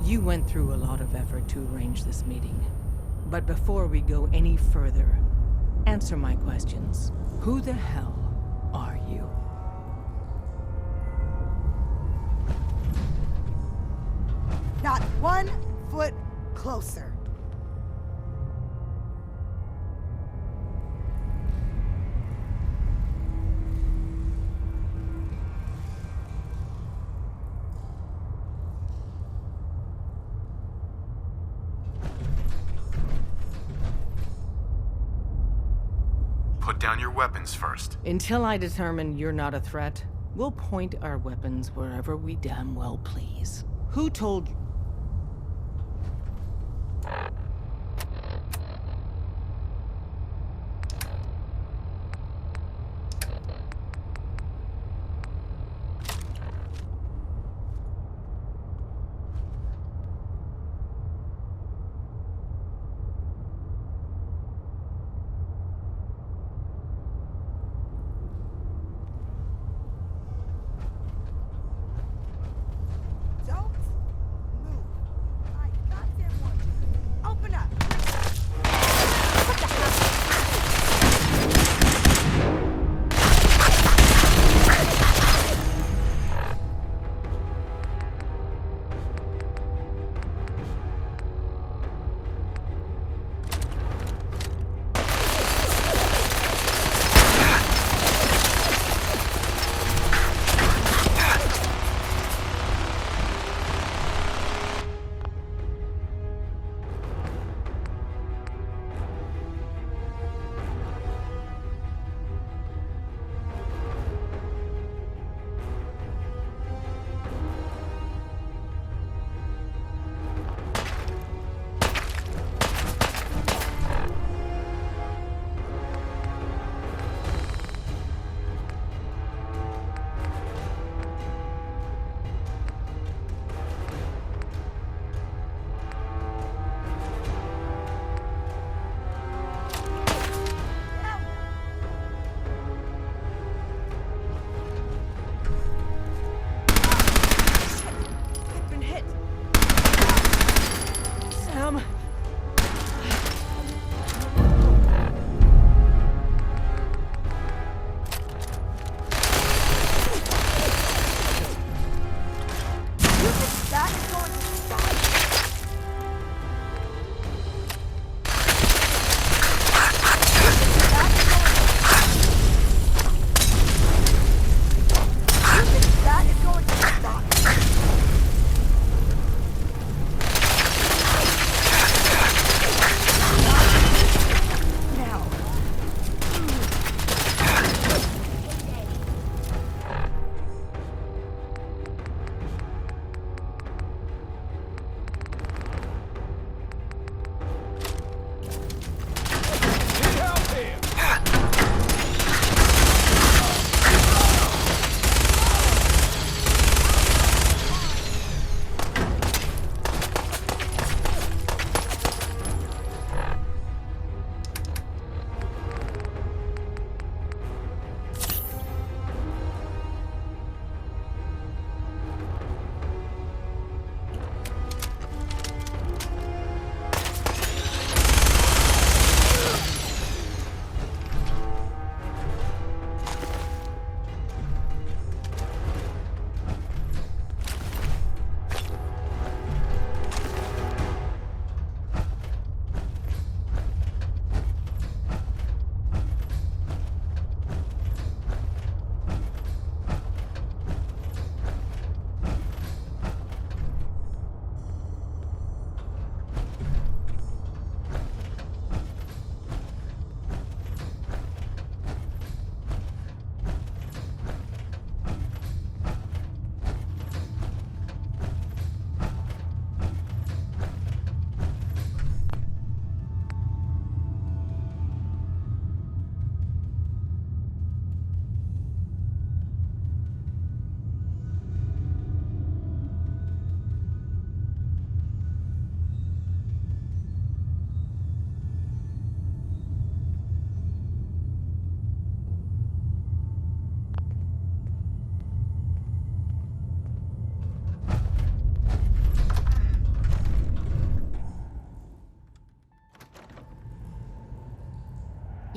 You went through a lot of effort to arrange this meeting. But before we go any further, answer my questions. Who the hell are you? Not 1 foot closer. Put down your weapons first. Until I determine you're not a threat, we'll point our weapons wherever we damn well please. Who told you? Don't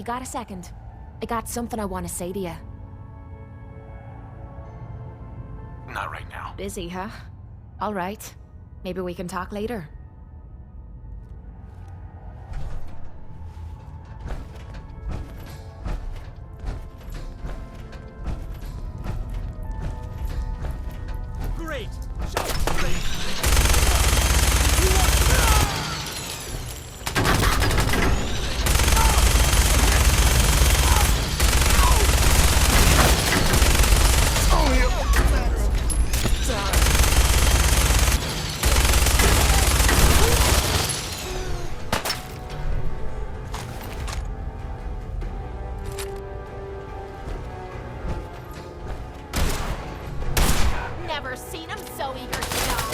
You got a second? I got something I want to say to you. Not right now. Busy, huh? All right. Maybe we can talk later. Great! Show great! Never seen him so eager to die.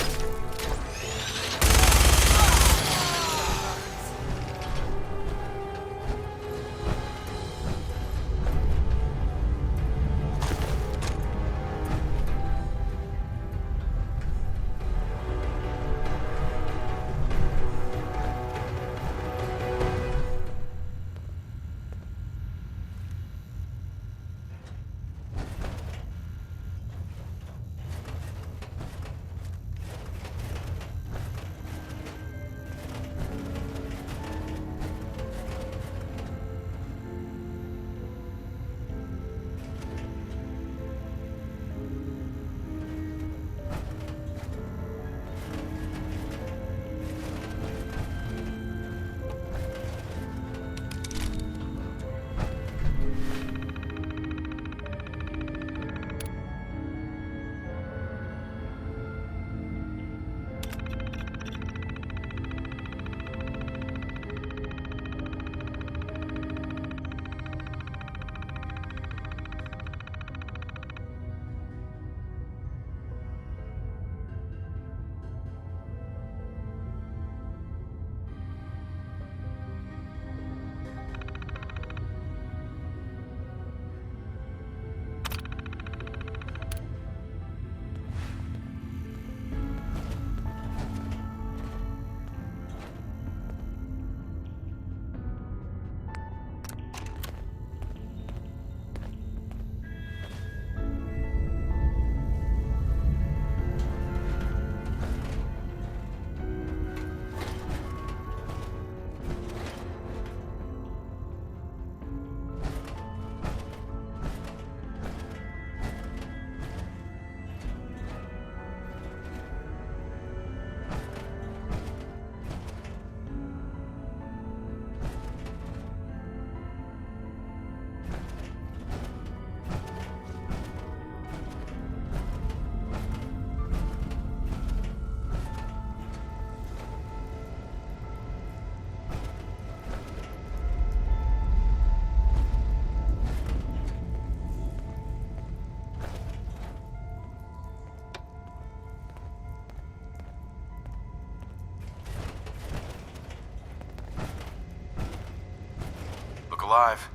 Look alive.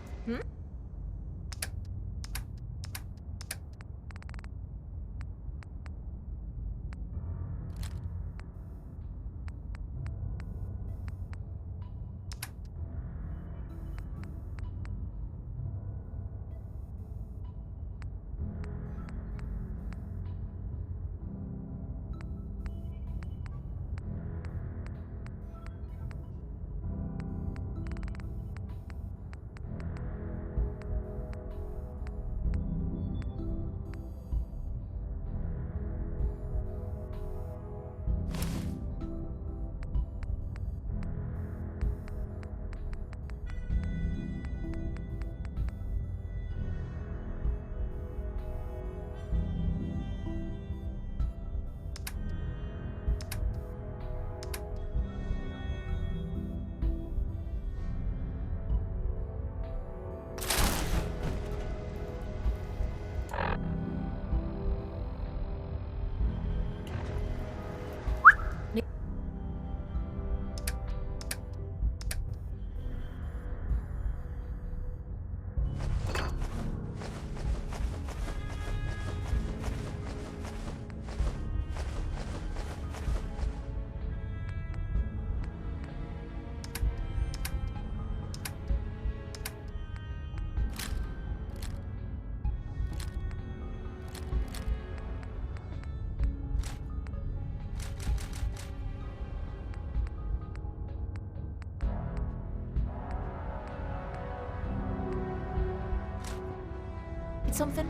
something?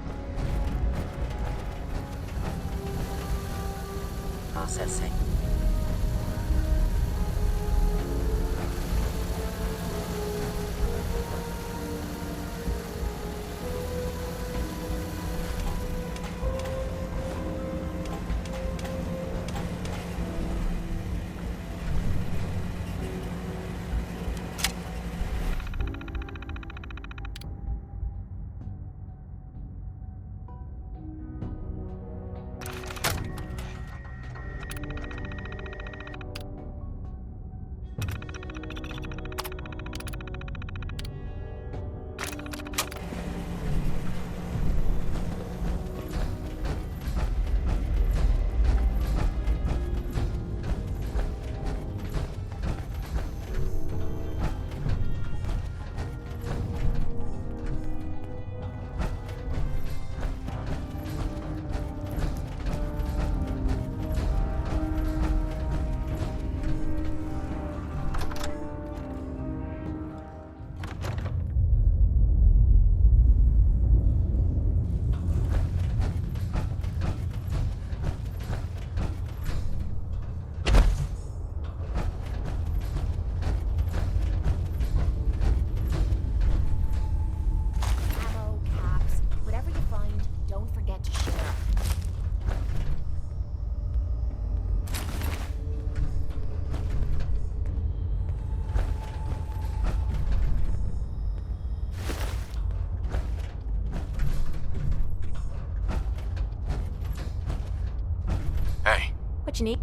Processing. Ammo, caps, whatever you find, don't forget to share. Hey, What you need?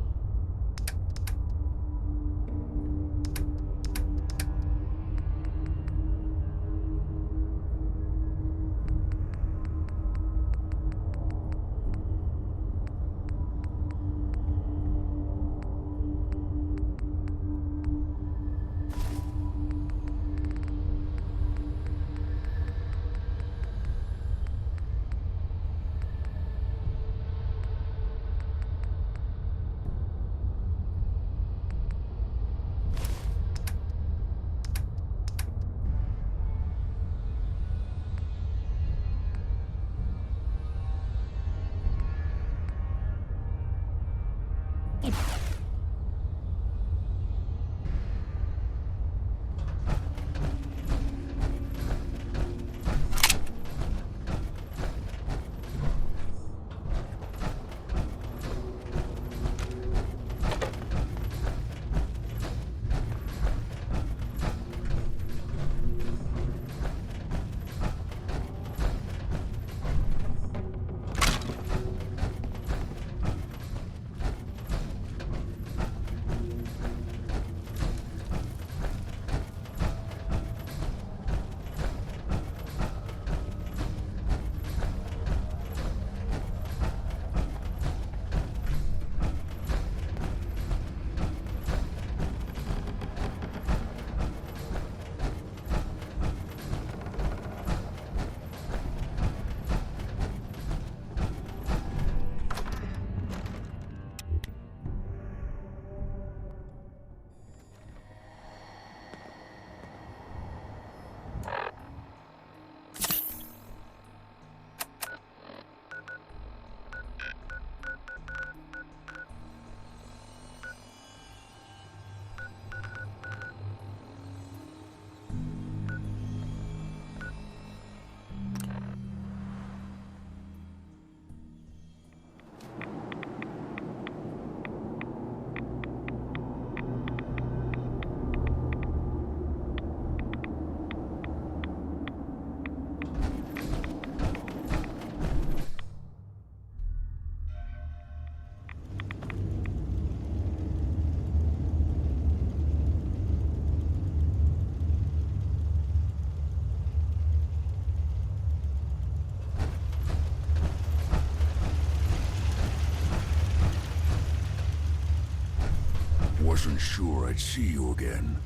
Wasn't sure I'd see you again.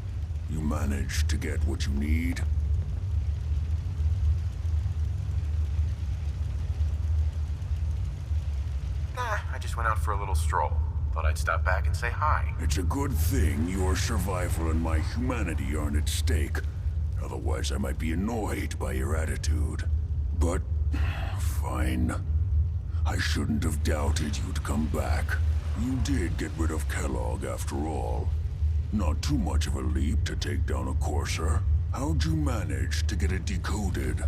You managed to get what you need? nah, I just went out for a little stroll. Thought I'd stop back and say hi. It's a good thing your survival and my humanity aren't at stake. Otherwise, I might be annoyed by your attitude. But Fine. I shouldn't have doubted you'd come back. You did get rid of Kellogg after all. Not too much of a leap to take down a courser. How'd you manage to get it decoded?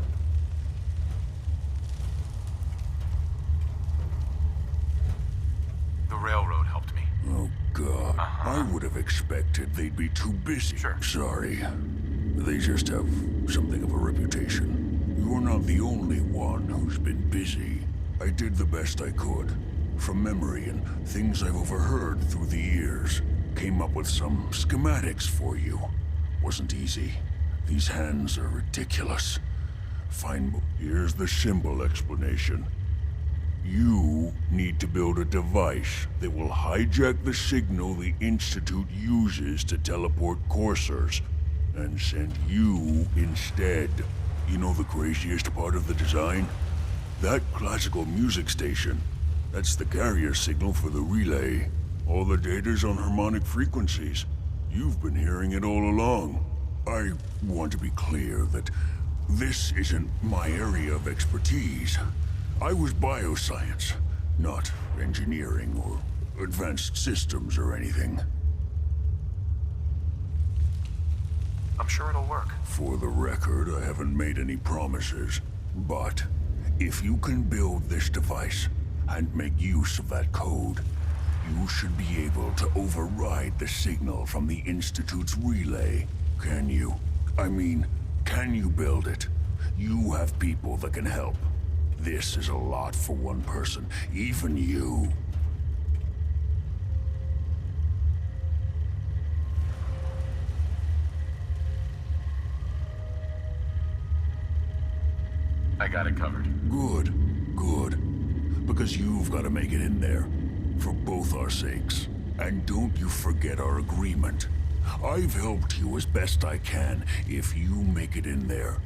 The railroad helped me. Oh, God. I would have expected they'd be too busy. Sure. Sorry. They just have something of a reputation. You're not the only one who's been busy. I did the best I could. From memory and things I've overheard through the years. Came up with some schematics for you. Wasn't easy. These hands are ridiculous. Fine, here's the symbol explanation. You need to build a device that will hijack the signal the Institute uses to teleport coursers, and send you instead. You know the craziest part of the design? That classical music station. That's the carrier signal for the relay. All the data's on harmonic frequencies. You've been hearing it all along. I want to be clear that this isn't my area of expertise. I was bioscience, not engineering or advanced systems or anything. I'm sure it'll work. For the record, I haven't made any promises. But if you can build this device and make use of that code, you should be able to override the signal from the Institute's relay. Can you? I mean, can you build it? You have people that can help. This is a lot for one person, even you. I got it covered. Good, good. Because you've got to make it in there. For both our sakes. And don't you forget our agreement. I've helped you as best I can. If you make it in there,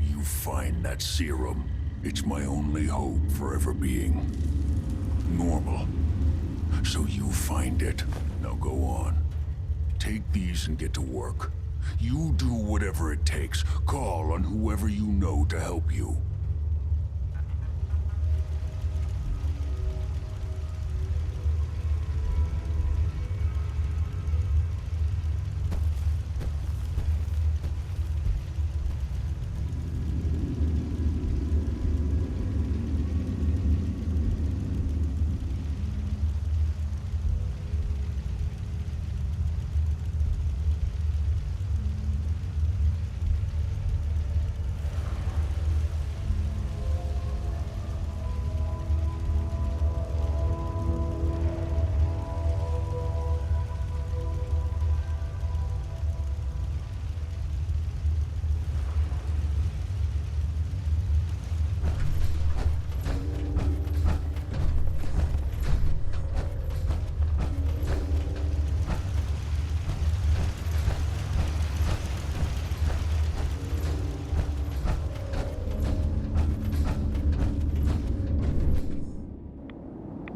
you find that serum. It's my only hope for ever being normal. So you find it. Now go on. Take these and get to work. You do whatever it takes. Call on whoever you know to help you.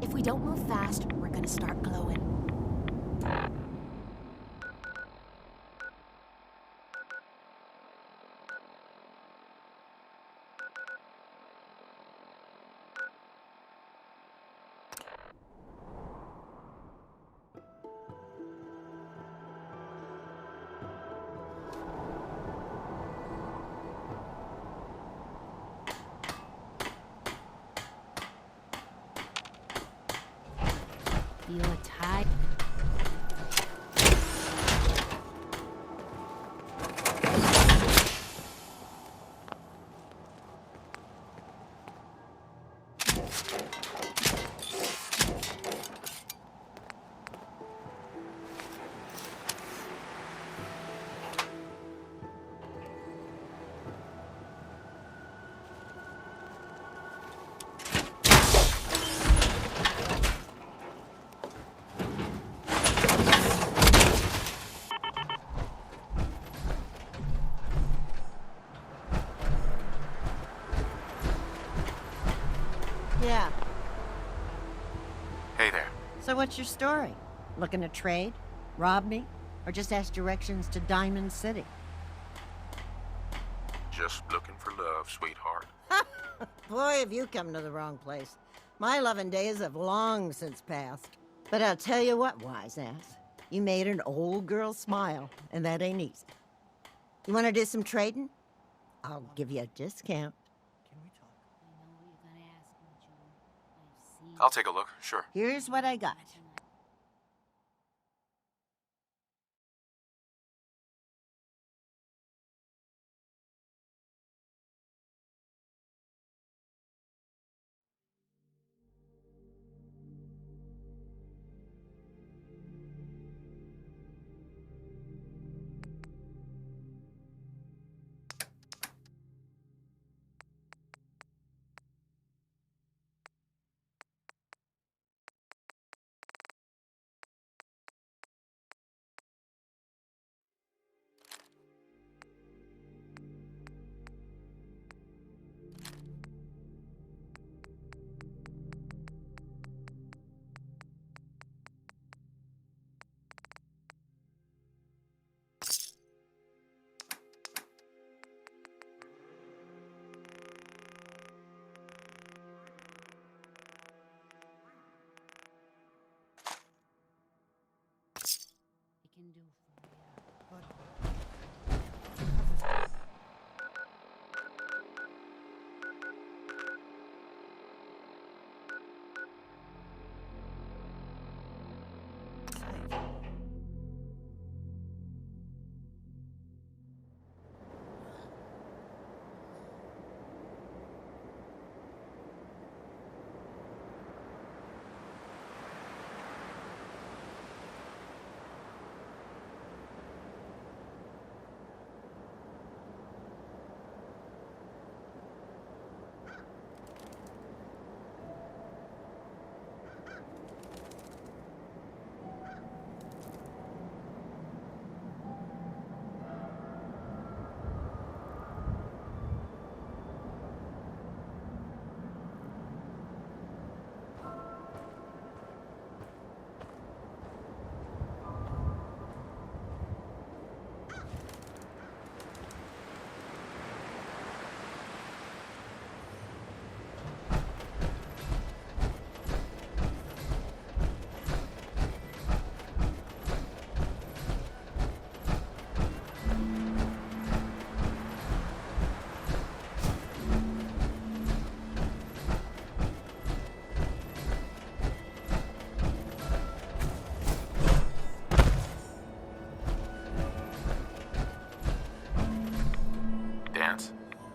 If we don't move fast, we're gonna start glowing. Feel tight. Yeah. Hey there. So what's your story? Looking to trade? Rob me? Or just ask directions to Diamond City? Just Just looking for love, sweetheart. Boy, have you come to the wrong place. My loving days have long since passed. But I'll tell you what, wise ass. You made an old girl smile, and that ain't easy. You want to do some trading? I'll give you a discount. I know what you're gonna ask me, Joe. I've seen I'll take a look, sure. Here's what I got. I can do for you.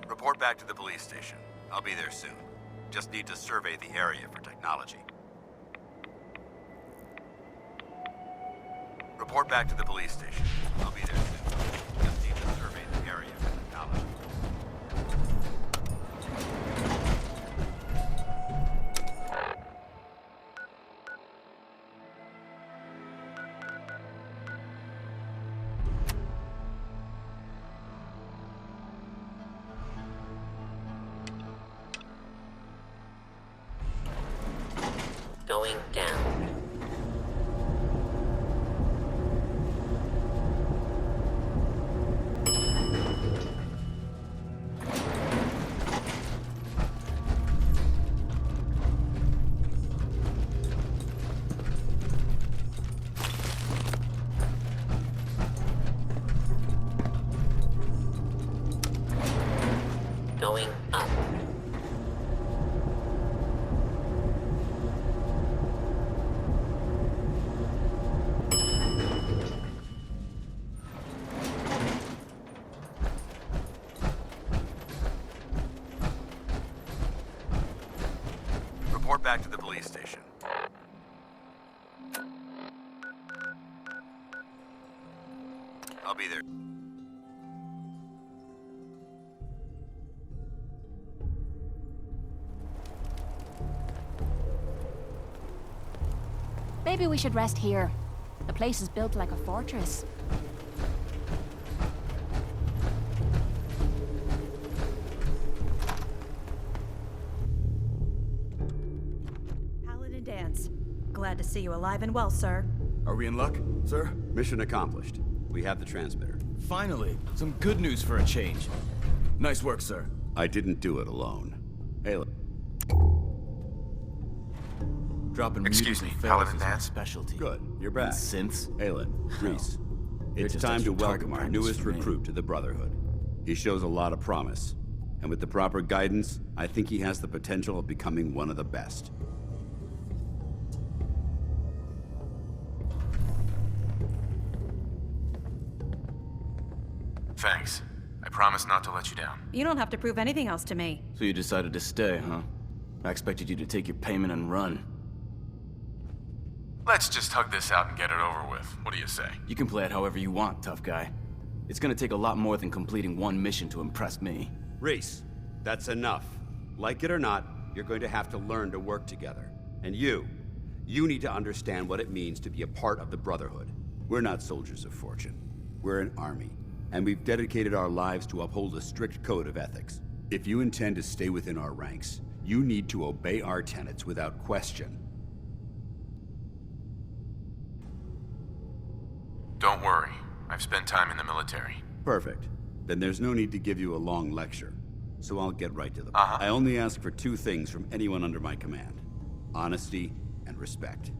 Report back to the police station. I'll be there soon. Just need to survey the area for technology. Report back to the police station. I'll be there soon. Just need to survey the area for technology. Going down. Going up. Report back to the police station. I'll be there. Maybe we should rest here. The place is built like a fortress. Paladin Dance. Glad to see you alive and well, sir. Are we in luck, sir? Mission accomplished. We have the transmitter. Finally, some good news for a change. Nice work, sir. I didn't do it alone. Hey, Dropping Excuse music me, and Paladin is my Dance? specialty. good. You're back. And synths? Aelin, Reese. They're It's just time to extra target welcome our practice newest for me. recruit to the Brotherhood. He shows a lot of promise. And with the proper guidance, I think he has the potential of becoming one of the best. Thanks. I promise not to let you down. You don't have to prove anything else to me. So you decided to stay, huh? I expected you to take your payment and run. Let's just hug this out and get it over with. What do you say? You can play it however you want, tough guy. It's gonna take a lot more than completing one mission to impress me. Reese, that's enough. Like it or not, you're going to have to learn to work together. And you need to understand what it means to be a part of the Brotherhood. We're not soldiers of fortune. We're an army. And we've dedicated our lives to uphold a strict code of ethics. If you intend to stay within our ranks, you need to obey our tenets without question. Don't worry. I've spent time in the military. Perfect. Then there's no need to give you a long lecture. So I'll get right to the point. I only ask for two things from anyone under my command: honesty and respect.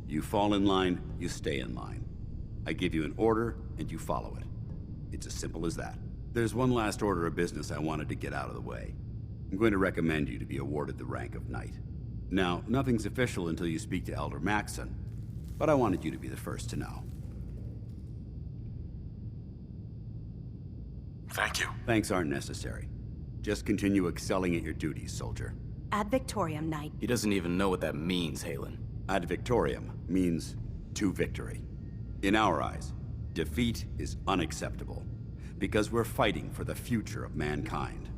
You fall in line, you stay in line. I give you an order, and you follow it. It's as simple as that. There's one last order of business I wanted to get out of the way. I'm going to recommend you to be awarded the rank of Knight. Now, nothing's official until you speak to Elder Maxon, but I wanted you to be the first to know. Thank you. Thanks aren't necessary. Just continue excelling at your duties, soldier. Ad Victoriam, Knight. He doesn't even know what that means, Halen. Ad Victoriam means to victory. In our eyes, defeat is unacceptable, because we're fighting for the future of mankind.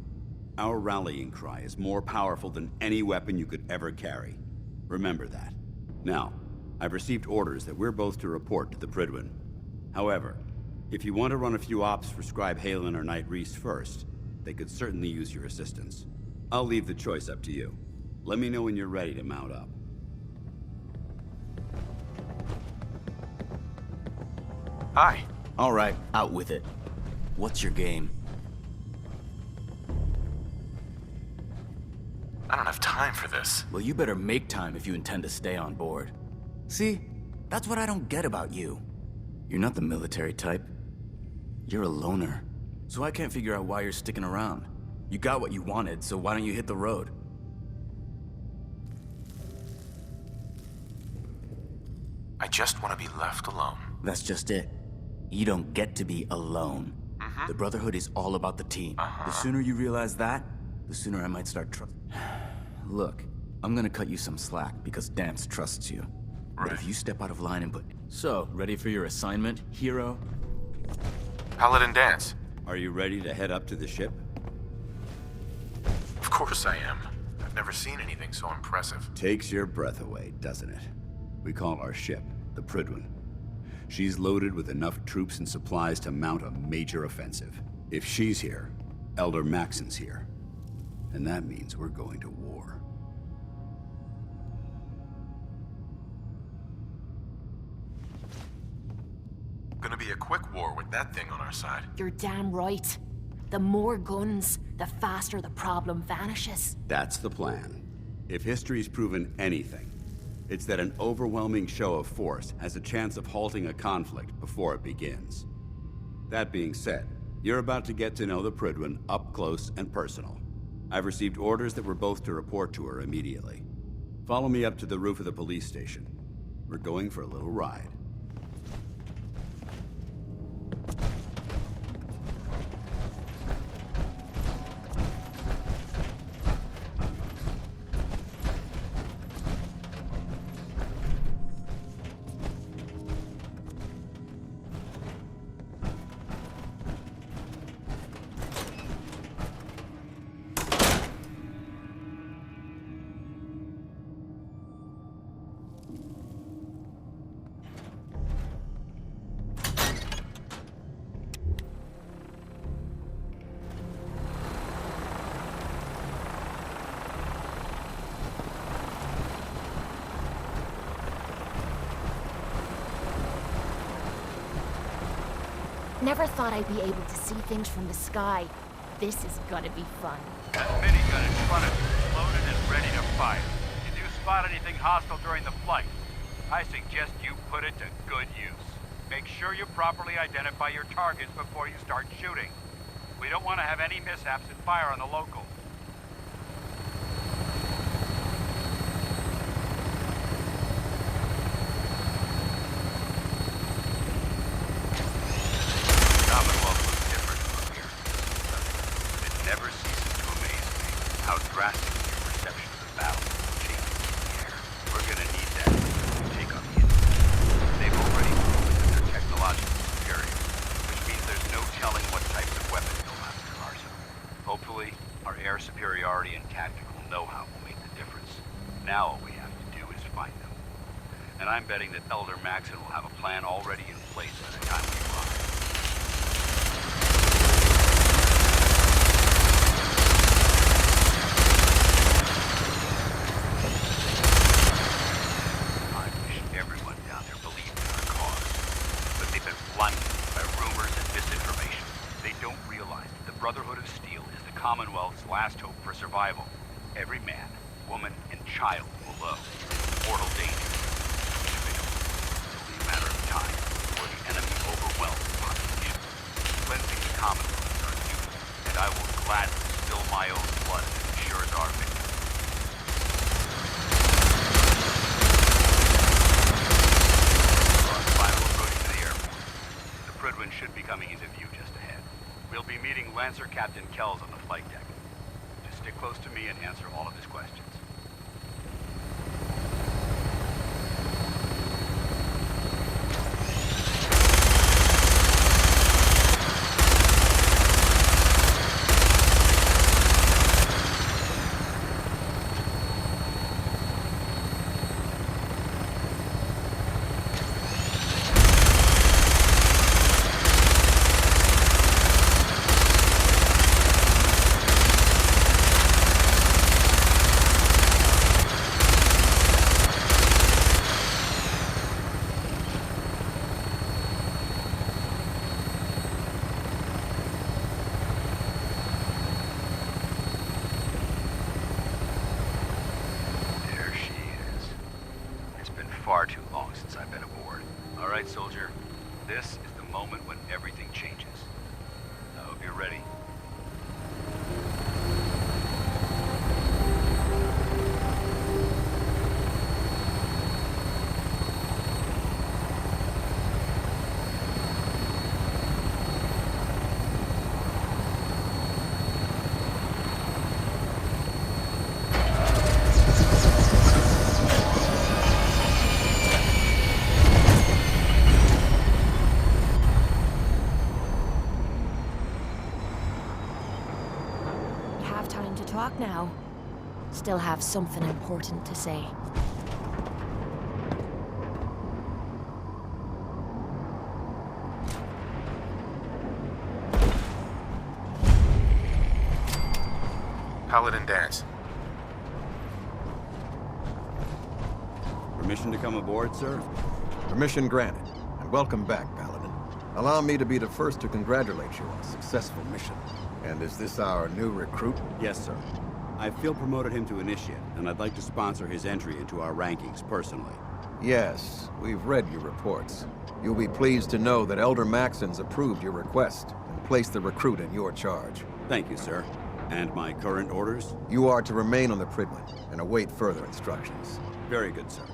Our rallying cry is more powerful than any weapon you could ever carry. Remember that. Now, I've received orders that we're both to report to the Pridwin. However, if you want to run a few ops for Scribe Halen or Knight Reese first, they could certainly use your assistance. I'll leave the choice up to you. Let me know when you're ready to mount up. Hi. All right, out with it. What's your game? I don't have time for this. Well, you better make time if you intend to stay on board. See, that's what I don't get about you. You're not the military type. You're a loner. So I can't figure out why you're sticking around. You got what you wanted, so why don't you hit the road? I just want to be left alone. That's just it. You don't get to be alone. The Brotherhood is all about the team. The sooner you realize that, the sooner I might start Look, I'm gonna cut you some slack because Dance trusts you. But if you step out of line and put... So, ready for your assignment, hero? Paladin Dance. Are you ready to head up to the ship? Of course I am. I've never seen anything so impressive. Takes your breath away, doesn't it? We call our ship the Pridwin. She's loaded with enough troops and supplies to mount a major offensive. If she's here, Elder Maxon's here. And that means we're going to war. Gonna be a quick war with that thing on our side. You're damn right. The more guns, the faster the problem vanishes. That's the plan. If history's proven anything, it's that an overwhelming show of force has a chance of halting a conflict before it begins. That being said, you're about to get to know the Pridwin up close and personal. I've received orders that we're both to report to her immediately. Follow me up to the roof of the police station. We're going for a little ride. Never thought I'd be able to see things from the sky. This is gonna be fun. That minigun in front of you is loaded and ready to fire. If you spot anything hostile during the flight, I suggest you put it to good use. Make sure you properly identify your targets before you start shooting. We don't want to have any mishaps and fire on the locals. Commonwealth was different from here. But it never ceases to amaze me how drastically your perception of the battle changes in the air. We're gonna need that to take on the enemy. They've already proven that they're technologically superior, which means there's no telling what types of weapons they'll have in their arsenal. Hopefully, our air superiority and tactical know-how will make the difference. Now all we have to do is find them. And I'm betting that Elder Maxon will have a plan already in place by the time we arrive. I wish everyone down there believed in our cause. But they've been blinded by rumors and misinformation. They don't realize that the Brotherhood of Steel is the Commonwealth's last hope for survival. Every man, woman, and child below is in mortal danger. It'll be a matter of time before the enemy overwhelms population. Cleansing the Commonwealth is our duty, and I will gladly spill my own blood if it ensures our victory. We're on final approach to the airport. The Prydwen should be coming into view just ahead. We'll be meeting Lancer Captain Kells on the flight deck. Just stick close to me and answer all of his questions. Far too long since I've been aboard. All right, soldier. This is the moment when everything changes. I hope you're ready. Talk now. Still have something important to say. Paladin Dance. Permission to come aboard, sir? Permission granted, and welcome back, Paladin. Allow me to be the first to congratulate you on a successful mission. And is this our new recruit? Yes, sir. I feel promoted him to initiate, and I'd like to sponsor his entry into our rankings personally. Yes, we've read your reports. You'll be pleased to know that Elder Maxon's approved your request and placed the recruit in your charge. Thank you, sir. And my current orders? You are to remain on the Prydwen and await further instructions. Very good, sir.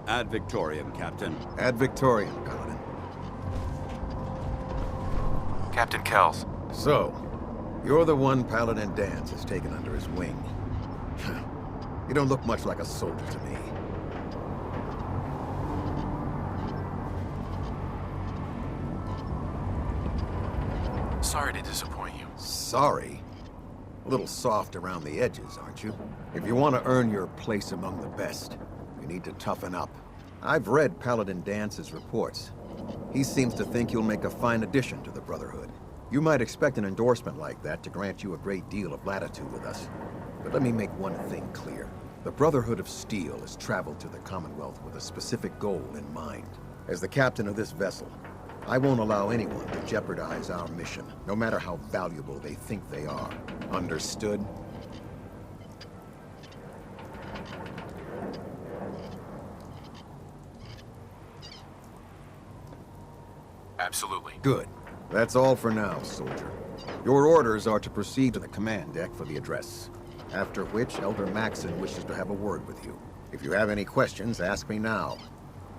Ad Victoriam, Captain. Ad Victoriam, Paladin. Captain Kells. So, you're the one Paladin Dance has taken under his wing. You don't look much like a soldier to me. Sorry to disappoint you. Sorry? A little soft around the edges, aren't you? If you want to earn your place among the best, you need to toughen up. I've read Paladin Dance's reports. He seems to think you'll make a fine addition to the Brotherhood. You might expect an endorsement like that to grant you a great deal of latitude with us. But let me make one thing clear. The Brotherhood of Steel has traveled to the Commonwealth with a specific goal in mind. As the captain of this vessel, I won't allow anyone to jeopardize our mission, no matter how valuable they think they are. Understood? Absolutely. Good. That's all for now, soldier. Your orders are to proceed to the command deck for the address. After which, Elder Maxon wishes to have a word with you. If you have any questions, ask me now.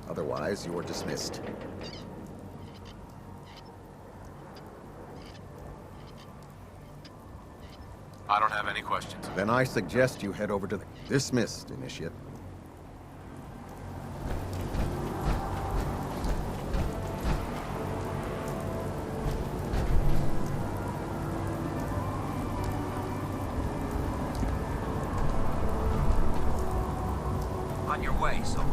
Otherwise, you are dismissed. I don't have any questions. Then I suggest you head over to the... Dismissed, Initiate. On your way, soldier.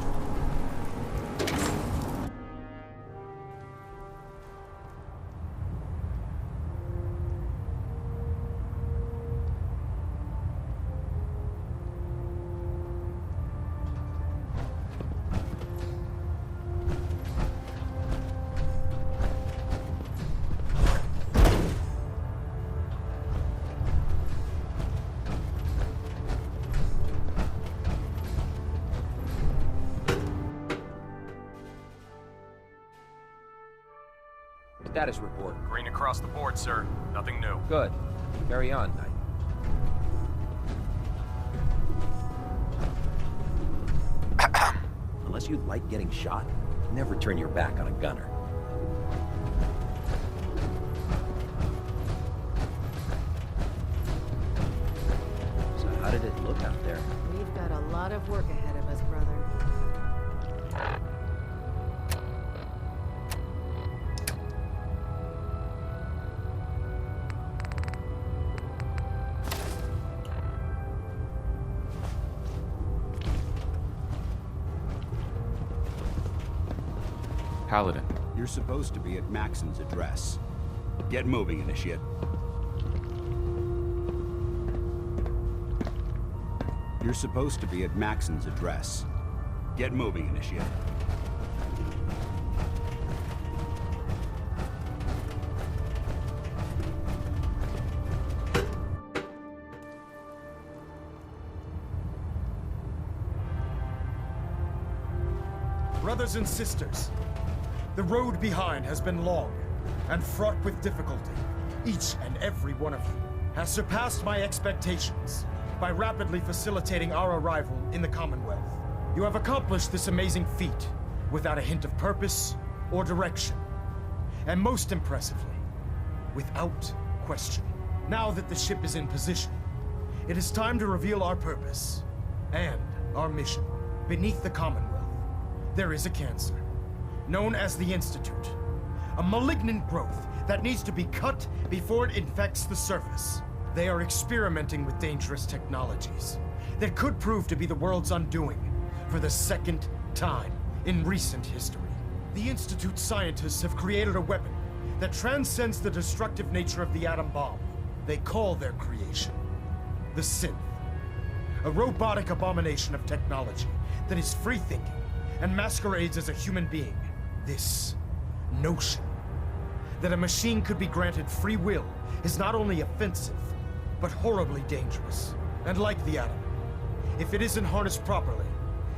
Status report. Green across the board, sir. Nothing new. Good. Carry on, Knight. Unless you like getting shot, never turn your back on a gunner. So how did it look out there? We've got a lot of work ahead of us, brother. Paladin. You're supposed to be at Maxon's address. Get moving, Initiate. You're supposed to be at Maxon's address. Get moving, Initiate. Brothers and sisters, the road behind has been long and fraught with difficulty. Each and every one of you has surpassed my expectations by rapidly facilitating our arrival in the Commonwealth. You have accomplished this amazing feat without a hint of purpose or direction. And most impressively, without question. Now that the ship is in position, it is time to reveal our purpose and our mission. Beneath the Commonwealth, there is a cancer known as the Institute, a malignant growth that needs to be cut before it infects the surface. They are experimenting with dangerous technologies that could prove to be the world's undoing for the second time in recent history. The Institute scientists have created a weapon that transcends the destructive nature of the atom bomb. They call their creation the Synth, a robotic abomination of technology that is free-thinking and masquerades as a human being. This notion that a machine could be granted free will is not only offensive, but horribly dangerous. And like the atom, if it isn't harnessed properly,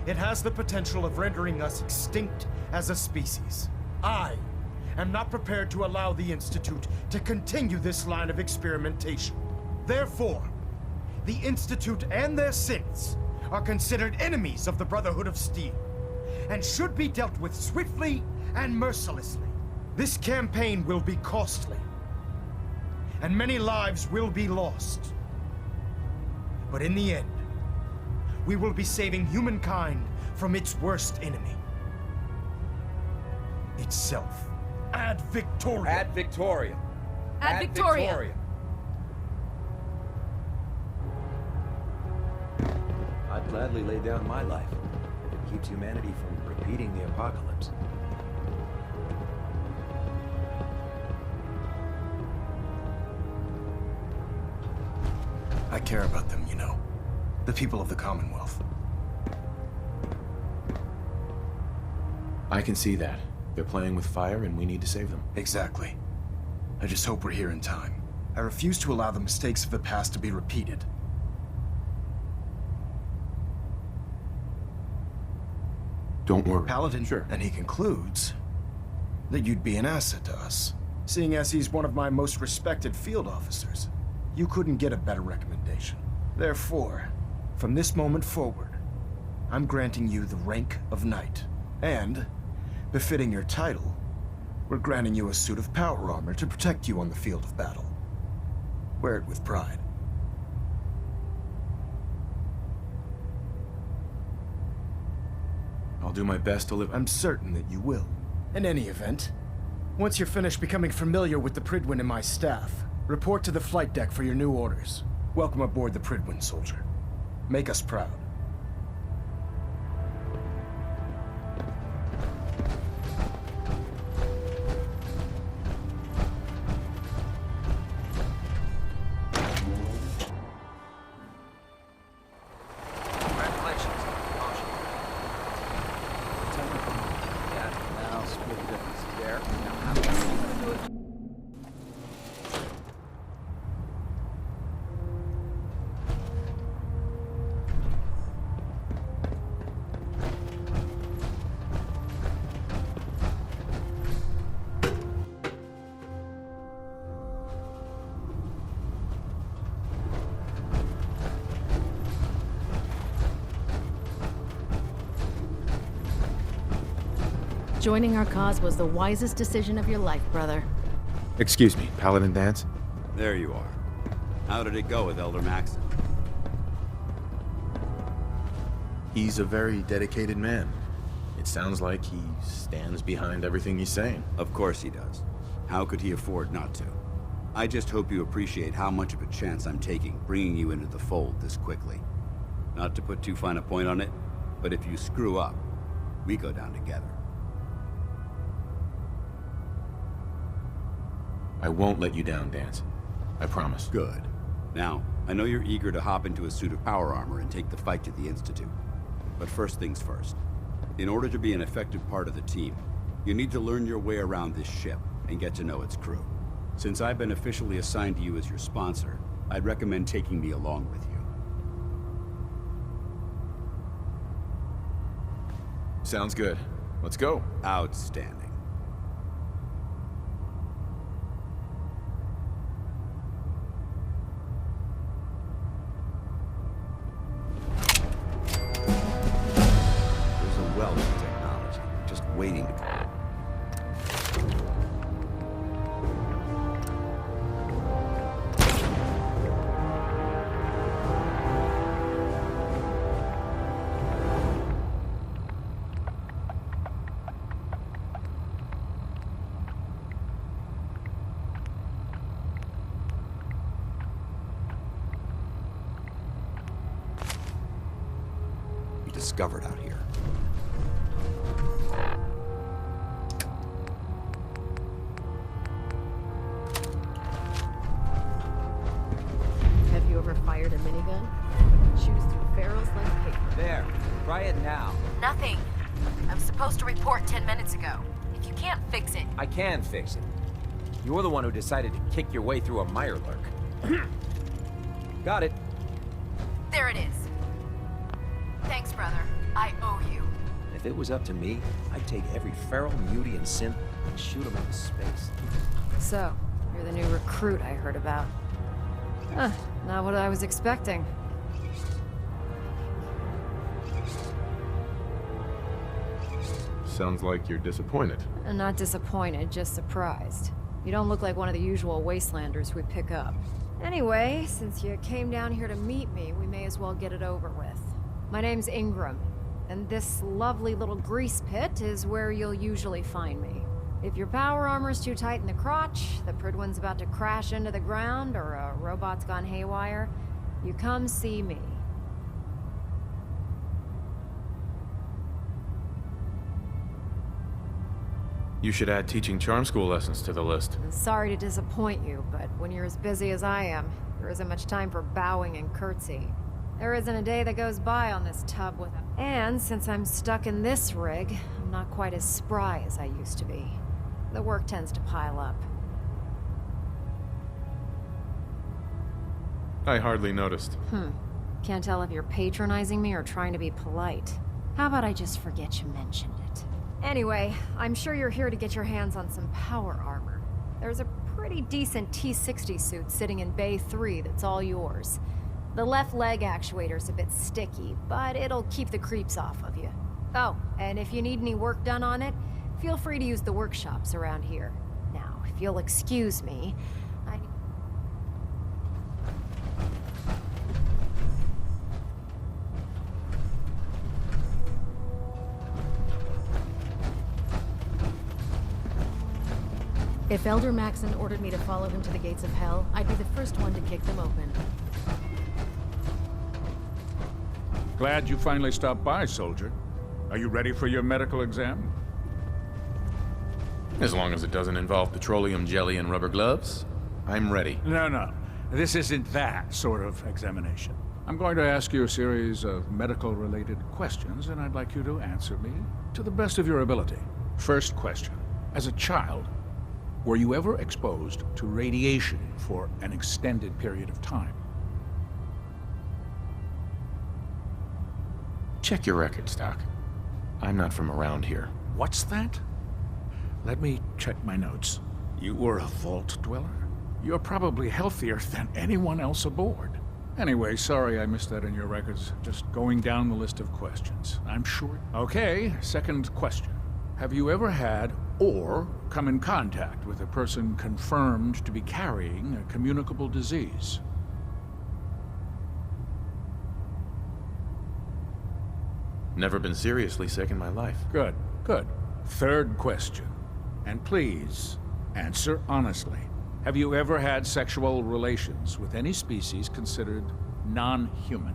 it has the potential of rendering us extinct as a species. I am not prepared to allow the Institute to continue this line of experimentation. Therefore, the Institute and their synths are considered enemies of the Brotherhood of Steel, and should be dealt with swiftly and mercilessly. This campaign will be costly, and many lives will be lost. But in the end, we will be saving humankind from its worst enemy. Itself. Ad Victoriam! Ad Victoriam! Ad Victoriam! I'd gladly lay down my life if it keeps humanity from repeating the apocalypse. I care about them, you know. The people of the Commonwealth. I can see that. They're playing with fire and we need to save them. Exactly. I just hope we're here in time. I refuse to allow the mistakes of the past to be repeated. Don't worry. Paladin, Sure. And he concludes that you'd be an asset to us. Seeing as he's one of my most respected field officers, you couldn't get a better recommendation. Therefore, from this moment forward, I'm granting you the rank of knight. And, befitting your title, we're granting you a suit of power armor to protect you on the field of battle. Wear it with pride. I'll do my best to live. I'm certain that you will. In any event, once you're finished becoming familiar with the Pridwin and my staff, report to the flight deck for your new orders. Welcome aboard the Pridwin, soldier. Make us proud. Congratulations on the promotion. Yeah, now split the difference. There. Now how are you gonna do it? Joining our cause was the wisest decision of your life, brother. Excuse me, Paladin Dance? There you are. How did it go with Elder Maxon? He's a very dedicated man. It sounds like he stands behind everything he's saying. Of course he does. How could he afford not to? I just hope you appreciate how much of a chance I'm taking, bringing you into the fold this quickly. Not to put too fine a point on it, but if you screw up, we go down together. I won't let you down, Dance. I promise. Good. Now, I know you're eager to hop into a suit of power armor and take the fight to the Institute. But first things first. In order to be an effective part of the team, you need to learn your way around this ship and get to know its crew. Since I've been officially assigned to you as your sponsor, I'd recommend taking me along with you. Sounds good. Let's go. Outstanding. There's a wealth of technology just waiting to come. Discovered out here. Have you ever fired a minigun? Chews through barrels like paper. There. Try it now. Nothing. I was supposed to report 10 minutes ago. If you can't fix it... I can fix it. You're the one who decided to kick your way through a Mirelurk. Got it. There it is. Thanks, brother. I owe you. If it was up to me, I'd take every feral, mutie, and synth and shoot them into space. So, you're the new recruit I heard about. Huh, not what I was expecting. Sounds like you're disappointed. I'm not disappointed, just surprised. You don't look like one of the usual wastelanders we pick up. Anyway, since you came down here to meet me, we may as well get it over with. My name's Ingram, and this lovely little grease pit is where you'll usually find me. If your power armor's too tight in the crotch, the Pridwin's about to crash into the ground, or a robot's gone haywire, you come see me. You should add teaching charm school lessons to the list. Sorry to disappoint you, but when you're as busy as I am, there isn't much time for bowing and curtsy. There isn't a day that goes by on this tub without... And since I'm stuck in this rig, I'm not quite as spry as I used to be. The work tends to pile up. I hardly noticed. Can't tell if you're patronizing me or trying to be polite. How about I just forget you mentioned it? Anyway, I'm sure you're here to get your hands on some power armor. There's a pretty decent T-60 suit sitting in Bay 3 that's all yours. The left leg actuator's a bit sticky, but it'll keep the creeps off of you. Oh, and if you need any work done on it, feel free to use the workshops around here. Now, if you'll excuse me, If Elder Maxon ordered me to follow him to the gates of hell, I'd be the first one to kick them open. Glad you finally stopped by, soldier. Are you ready for your medical exam? As long as it doesn't involve petroleum jelly and rubber gloves, I'm ready. No. This isn't that sort of examination. I'm going to ask you a series of medical-related questions, and I'd like you to answer me to the best of your ability. First question. As a child, were you ever exposed to radiation for an extended period of time? Check your records, Doc. I'm not from around here. What's that? Let me check my notes. You were a vault dweller? You're probably healthier than anyone else aboard. Anyway, sorry I missed that in your records. Just going down the list of questions. I'm sure... Okay, second question. Have you ever had or come in contact with a person confirmed to be carrying a communicable disease? Never been seriously sick in my life. Good. Third question. And please, answer honestly. Have you ever had sexual relations with any species considered non-human?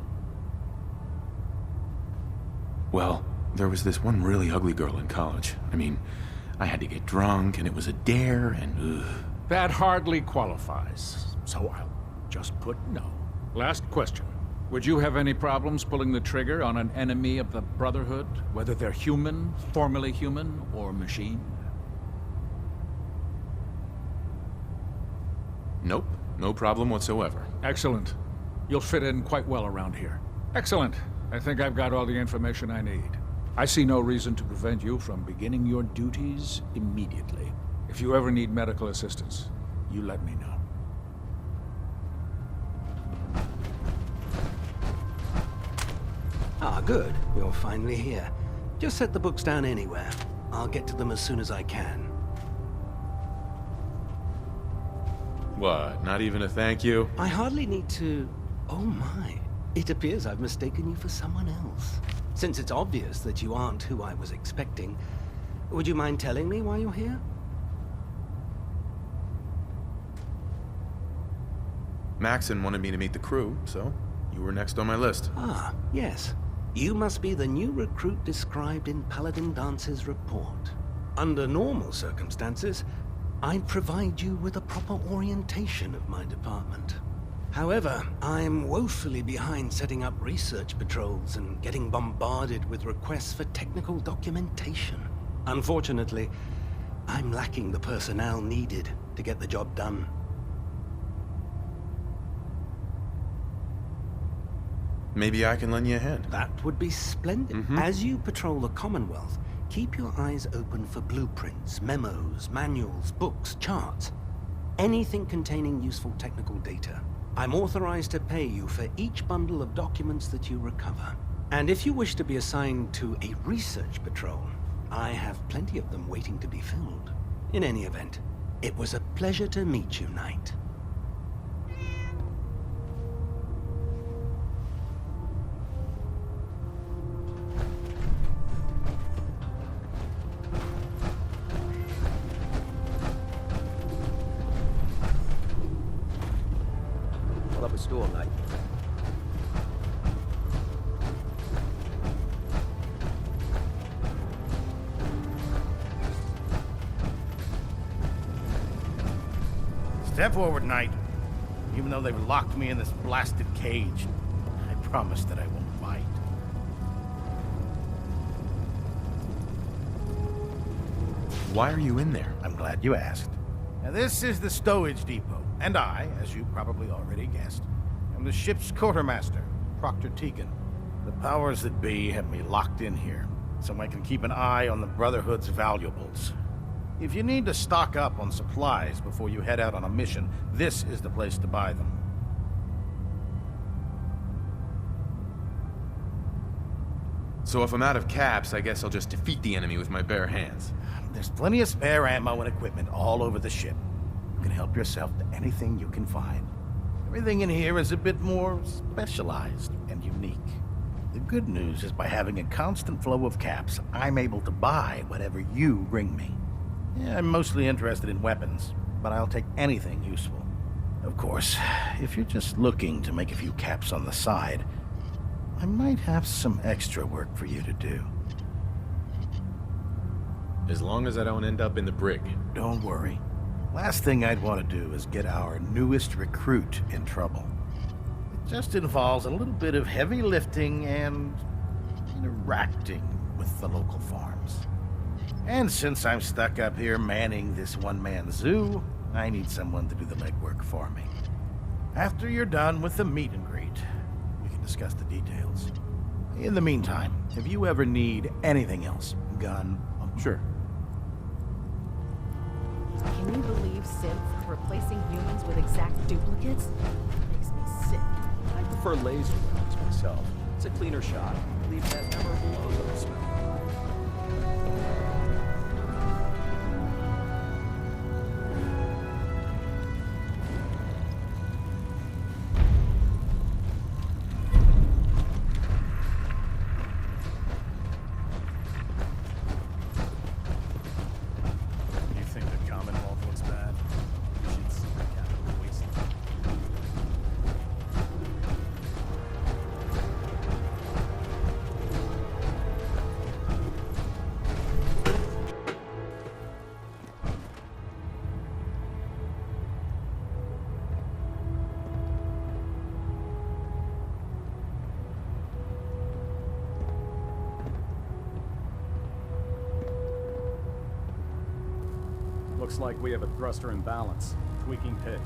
Well, there was this one really ugly girl in college. I mean, I had to get drunk, and it was a dare, and ugh. That hardly qualifies, so I'll just put no. Last question. Would you have any problems pulling the trigger on an enemy of the Brotherhood, whether they're human, formerly human, or machine? Nope, no problem whatsoever. Excellent. You'll fit in quite well around here. Excellent. I think I've got all the information I need. I see no reason to prevent you from beginning your duties immediately. If you ever need medical assistance, you let me know. Ah, good. You're finally here. Just set the books down anywhere. I'll get to them as soon as I can. What, not even a thank you? I hardly need to... Oh my. It appears I've mistaken you for someone else. Since it's obvious that you aren't who I was expecting, would you mind telling me why you're here? Maxon wanted me to meet the crew, so you were next on my list. Ah, yes. You must be the new recruit described in Paladin Dance's report. Under normal circumstances, I'd provide you with a proper orientation of my department. However, I'm woefully behind setting up research patrols and getting bombarded with requests for technical documentation. Unfortunately, I'm lacking the personnel needed to get the job done. Maybe I can lend you a hand. That would be splendid. As you patrol the Commonwealth, keep your eyes open for blueprints, memos, manuals, books, charts. Anything containing useful technical data. I'm authorized to pay you for each bundle of documents that you recover. And if you wish to be assigned to a research patrol, I have plenty of them waiting to be filled. In any event, it was a pleasure to meet you, Knight. Pull up a stool, Knight. Step forward, Knight. Even though they've locked me in this blasted cage, I promise that I won't fight. Why are you in there? I'm glad you asked. Now, this is the stowage depot, and I, as you probably already guessed, am the ship's quartermaster, Proctor Tegan. The powers that be have me locked in here, so I can keep an eye on the Brotherhood's valuables. If you need to stock up on supplies before you head out on a mission, this is the place to buy them. So if I'm out of caps, I guess I'll just defeat the enemy with my bare hands. There's plenty of spare ammo and equipment all over the ship. You can help yourself to anything you can find. Everything in here is a bit more specialized and unique. The good news is by having a constant flow of caps, I'm able to buy whatever you bring me. Yeah, I'm mostly interested in weapons, but I'll take anything useful. Of course, if you're just looking to make a few caps on the side, I might have some extra work for you to do. As long as I don't end up in the brig. Don't worry. Last thing I'd want to do is get our newest recruit in trouble. It just involves a little bit of heavy lifting and interacting with the local farms. And since I'm stuck up here manning this one-man zoo, I need someone to do the legwork for me. After you're done with the meet and greet, we can discuss the details. In the meantime, if you ever need anything else, gun... Sure. Can you believe synths replacing humans with exact duplicates? Makes me sick. I prefer laser weapons myself. It's a cleaner shot. Leaves that memorable ozone smell. Looks like we have a thruster imbalance. Tweaking pitch.